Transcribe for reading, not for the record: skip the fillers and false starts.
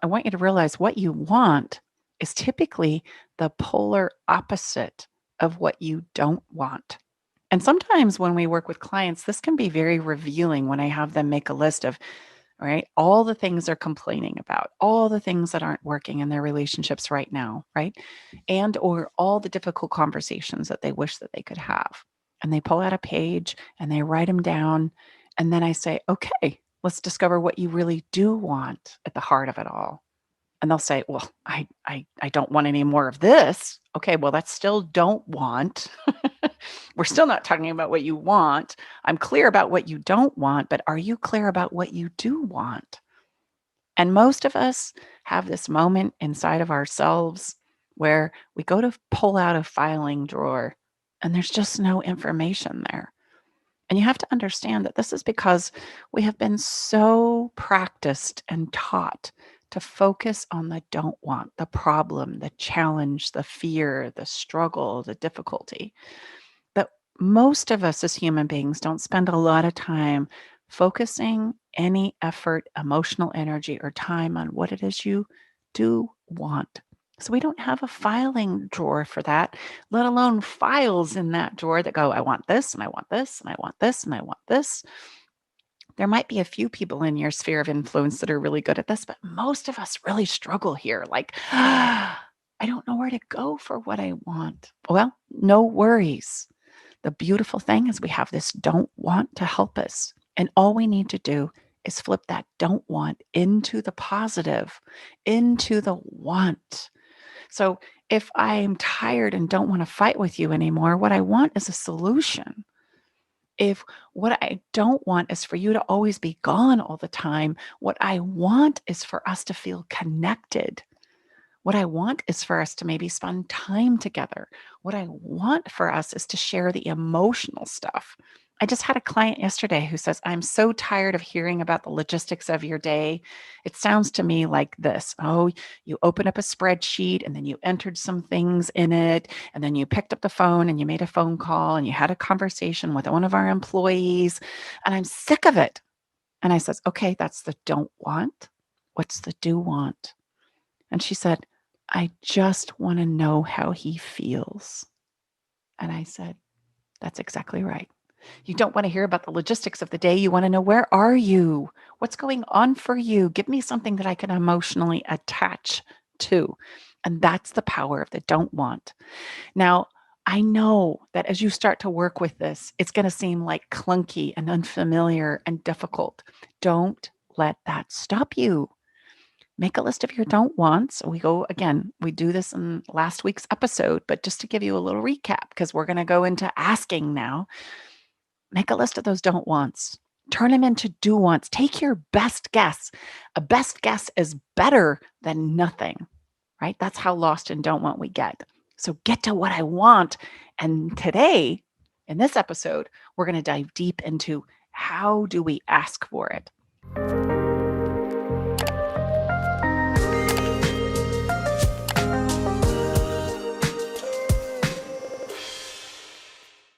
I want you to realize what you want is typically the polar opposite of what you don't want. And sometimes when we work with clients, this can be very revealing when I have them make a list of, right, all the things they're complaining about, all the things that aren't working in their relationships right now, right? And or all the difficult conversations that they wish that they could have. And they pull out a page and they write them down. And then I say, okay, let's discover what you really do want at the heart of it all. And they'll say, well, I don't want any more of this. Okay, well, that's still don't want. We're still not talking about what you want. I'm clear about what you don't want, but are you clear about what you do want? And most of us have this moment inside of ourselves where we go to pull out a filing drawer and there's just no information there. And you have to understand that this is because we have been so practiced and taught to focus on the don't want, the problem, the challenge, the fear, the struggle, the difficulty. But most of us as human beings don't spend a lot of time focusing any effort, emotional energy, or time on what it is you do want. So we don't have a filing drawer for that, let alone files in that drawer that go, I want this, and I want this, and I want this, and I want this. There might be a few people in your sphere of influence that are really good at this, but most of us really struggle here. Like, I don't know where to go for what I want. Well, no worries. The beautiful thing is we have this don't want to help us. And all we need to do is flip that don't want into the positive, into the want. So if I'm tired and don't want to fight with you anymore, what I want is a solution. If what I don't want is for you to always be gone all the time, what I want is for us to feel connected. What I want is for us to maybe spend time together. What I want for us is to share the emotional stuff. I just had a client yesterday who says, I'm so tired of hearing about the logistics of your day. It sounds to me like this. Oh, you open up a spreadsheet and then you entered some things in it. And then you picked up the phone and you made a phone call and you had a conversation with one of our employees. And I'm sick of it. And I says, okay, that's the don't want. What's the do want? And she said, I just want to know how he feels. And I said, that's exactly right. You don't want to hear about the logistics of the day. You want to know, where are you? What's going on for you? Give me something that I can emotionally attach to. And that's the power of the don't want. Now, I know that as you start to work with this, it's going to seem like clunky and unfamiliar and difficult. Don't let that stop you. Make a list of your don't wants. We go again, we do this in last week's episode, but just to give you a little recap, because we're going to go into asking now, make a list of those don't wants. Turn them into do wants. Take your best guess. A best guess is better than nothing, right? That's how lost in don't want we get. So get to what I want. And today, in this episode, we're going to dive deep into how do we ask for it?